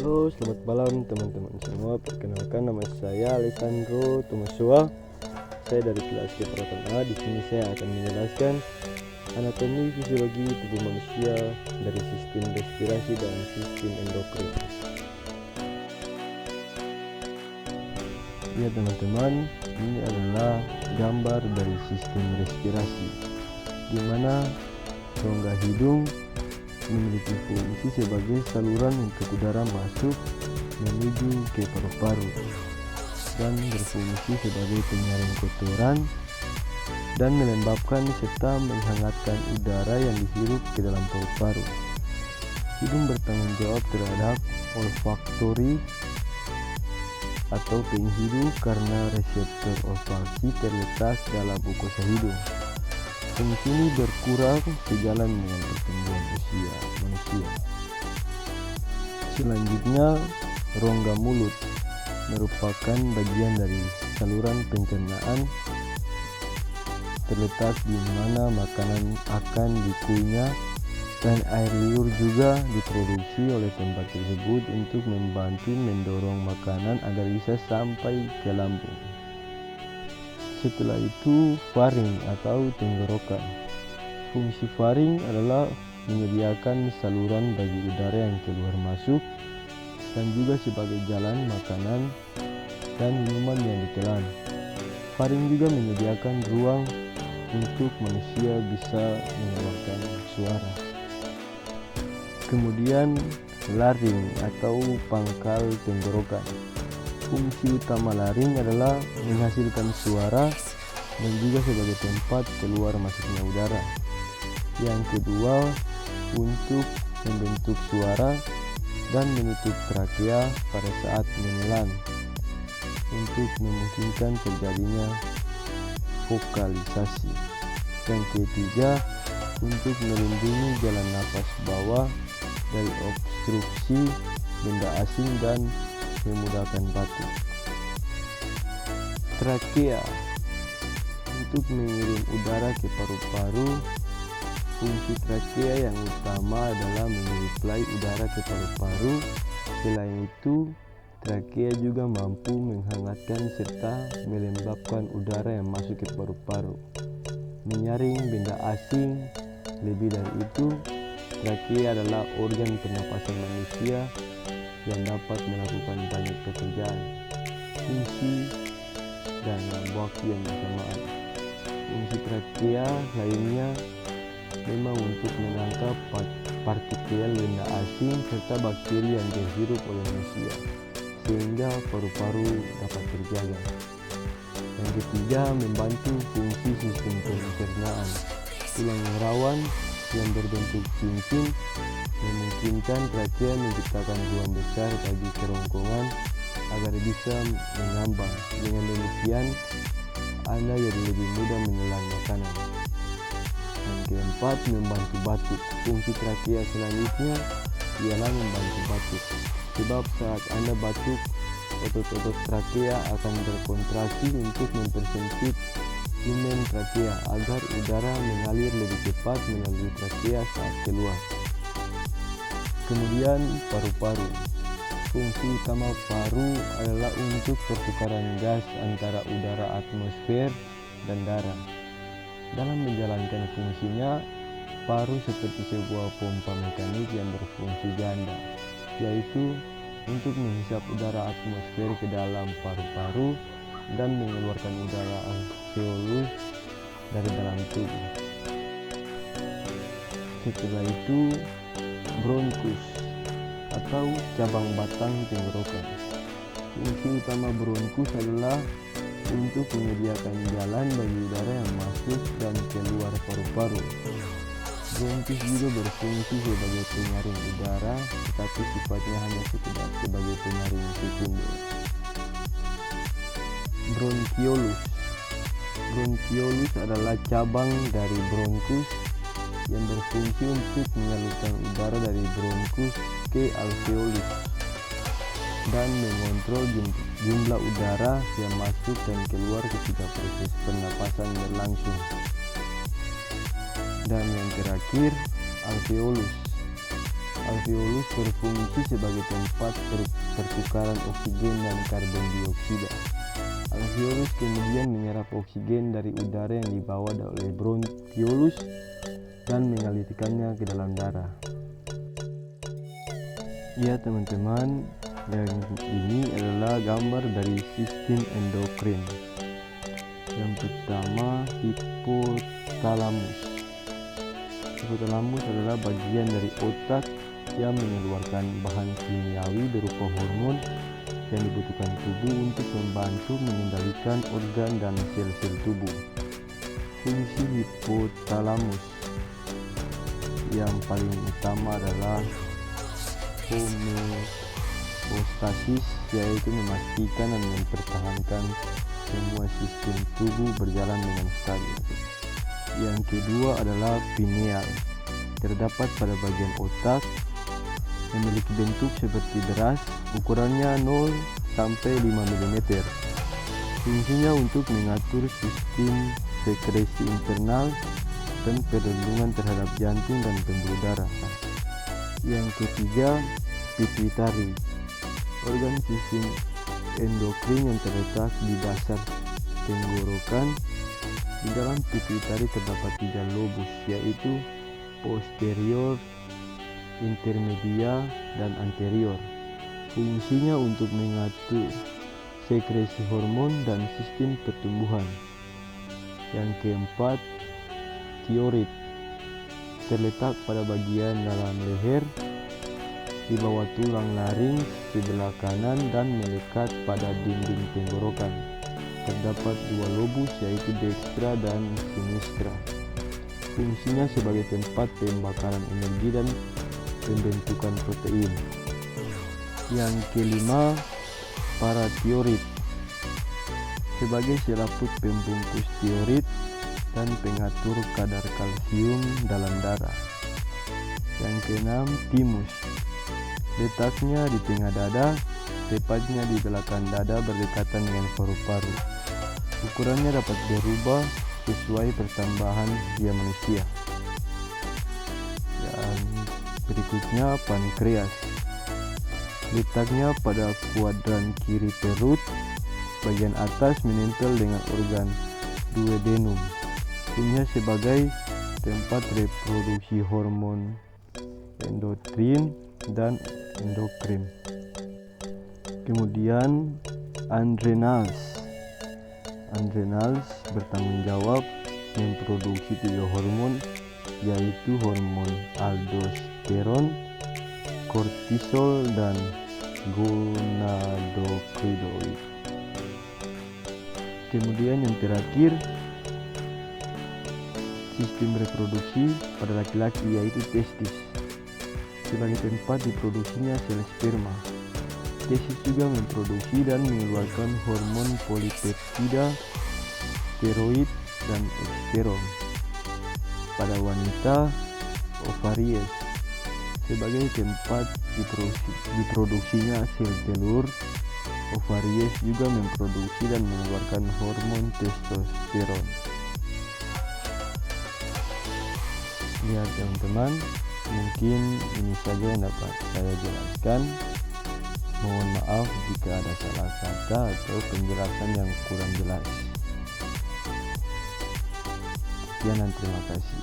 Halo, selamat malam teman-teman semua. Perkenalkan, nama saya Alessandro Tomasua. Saya dari kelas keperawatan A. Di sini saya akan menjelaskan anatomi fisiologi tubuh manusia dari sistem respirasi dan sistem endokrin. Ya teman-teman, ini adalah gambar dari sistem respirasi, di mana rongga hidung memiliki fungsi sebagai saluran untuk udara masuk menuju ke paru-paru dan berfungsi sebagai penyaring kotoran dan melembabkan serta menghangatkan udara yang dihirup ke dalam paru-paru. Hidung bertanggung jawab terhadap olfaktori atau penghidu karena reseptor olfaksi terletak dalam mukosa hidung. Fungsi ini berkurang sejalan dengan pertumbuhan usia manusia. Selanjutnya, rongga mulut merupakan bagian dari saluran pencernaan, terletak di mana makanan akan dikunyah dan air liur juga diproduksi oleh tempat tersebut untuk membantu mendorong makanan agar bisa sampai ke lambung. Setelah itu, faring atau tenggorokan. Fungsi faring adalah menyediakan saluran bagi udara yang keluar masuk dan juga sebagai jalan makanan dan minuman yang ditelan. Faring juga menyediakan ruang untuk manusia bisa mengeluarkan suara. Kemudian, laring atau pangkal tenggorokan. Fungsi utama laring adalah menghasilkan suara dan juga sebagai tempat keluar masuknya udara. Yang kedua, untuk membentuk suara dan menutup trakea pada saat menelan untuk memungkinkan terjadinya vokalisasi. Yang ketiga, untuk melindungi jalan napas bawah dari obstruksi benda asing dan memudahkan batuk. Trakea untuk mengirim udara ke paru-paru. Fungsi trakea yang utama adalah menyuplai udara ke paru-paru. Selain itu, trakea juga mampu menghangatkan serta melembabkan udara yang masuk ke paru-paru, menyaring benda asing. Lebih dari itu, trakea adalah organ pernapasan manusia yang dapat melakukan banyak pekerjaan, fungsi, dan waktu yang bersamaan. Fungsi trakea lainnya memang untuk menangkap partikel benda asing serta bakteri yang terhirup oleh manusia, sehingga paru-paru dapat terjaga. Yang ketiga, membantu fungsi sistem pencernaan. Tulang rawan yang berbentuk cincin memungkinkan trakea menciptakan ruang besar bagi kerongkongan agar bisa mengambang. Dengan demikian, Anda jadi lebih mudah menelan makanan. Yang keempat, membantu batuk. Fungsi trakea selanjutnya ialah membantu batuk. Sebab saat Anda batuk, otot-otot trakea akan berkontraksi untuk mempersempit lumen trakea agar udara mengalir lebih cepat melalui trakea saat keluar. Kemudian, paru-paru. Fungsi utama paru adalah untuk pertukaran gas antara udara atmosfer dan darah. Dalam menjalankan fungsinya, paru seperti sebuah pompa mekanik yang berfungsi ganda, yaitu untuk menghisap udara atmosfer ke dalam paru-paru dan mengeluarkan udara alveolus dari dalam tubuh. Setelah itu, bronkus atau cabang batang tenggorokan. Fungsi utama bronkus adalah untuk menyediakan jalan bagi udara yang masuk dan keluar paru-paru. Bronkus juga berfungsi sebagai penyaring udara, tetapi sifatnya hanya sekedar sebagai penyaring sekunder. Bronkiolus. Bronkiolus adalah cabang dari bronkus yang berfungsi untuk menyalurkan udara dari bronkus ke alveolus dan mengontrol jumlah udara yang masuk dan keluar ketika proses pernapasan berlangsung. Dan yang terakhir, alveolus. Alveolus berfungsi sebagai tempat pertukaran oksigen dan karbon dioksida. Alveolus kemudian menyerap oksigen dari udara yang dibawa oleh bronkiolus dan mengalirkannya ke dalam darah. Ya teman-teman, yang ini adalah gambar dari sistem endokrin. Yang pertama, hipotalamus. Hipotalamus adalah bagian dari otak yang mengeluarkan bahan kimiawi berupa hormon yang dibutuhkan tubuh untuk membantu mengendalikan organ dan sel-sel tubuh. Fungsi hipotalamus yang paling utama adalah homeostasis, yaitu memastikan dan mempertahankan semua sistem tubuh berjalan dengan stabil. Yang kedua adalah pineal, terdapat pada bagian otak, memiliki bentuk seperti beras, ukurannya 0 sampai 5 mm. Fungsinya untuk mengatur sistem sekresi internal dan perlindungan terhadap jantung dan pembuluh darah. Yang ketiga, pituitari, organ sistem endokrin yang terletak di dasar tenggorokan. Di dalam pituitari terdapat 3 lobus, yaitu posterior, intermedia, dan anterior. Fungsinya untuk mengatur sekresi hormon dan sistem pertumbuhan. Yang keempat, tiorit, terletak pada bagian dalam leher, di bawah tulang laring sebelah kanan dan melekat pada dinding tenggorokan. Terdapat 2 lobus, yaitu dextra dan sinistra. Fungsinya sebagai tempat pembakaran energi dan pembentukan protein. Yang kelima, paratiorit, sebagai selaput pembungkus tiorit dan pengatur kadar kalsium dalam darah. Yang keenam, timus, letaknya di tengah dada, tepatnya di belakang dada berdekatan dengan paru-paru. Ukurannya dapat berubah sesuai pertambahan usia manusia. Dan berikutnya, pankreas, letaknya pada kuadran kiri perut, bagian atas menempel dengan organ duodenum. Fungsinya sebagai tempat reproduksi hormon endokrin dan endokrin. Kemudian adrenals. Adrenals bertanggung jawab memproduksi 3 hormon, yaitu hormon aldosteron, kortisol, dan gonadotropin. Kemudian yang terakhir, sistem reproduksi pada laki-laki, yaitu testis, sebagai tempat diproduksinya sel sperma. Testis juga memproduksi dan mengeluarkan hormon polipeptida, steroid, dan eksteron. Pada wanita, ovaries, sebagai tempat diproduksinya sel telur. Ovaries juga memproduksi dan mengeluarkan hormon testosteron. Ya teman-teman, mungkin ini saja yang dapat saya jelaskan. Mohon maaf jika ada salah kata atau penjelasan yang kurang jelas. Sekian dan terima kasih.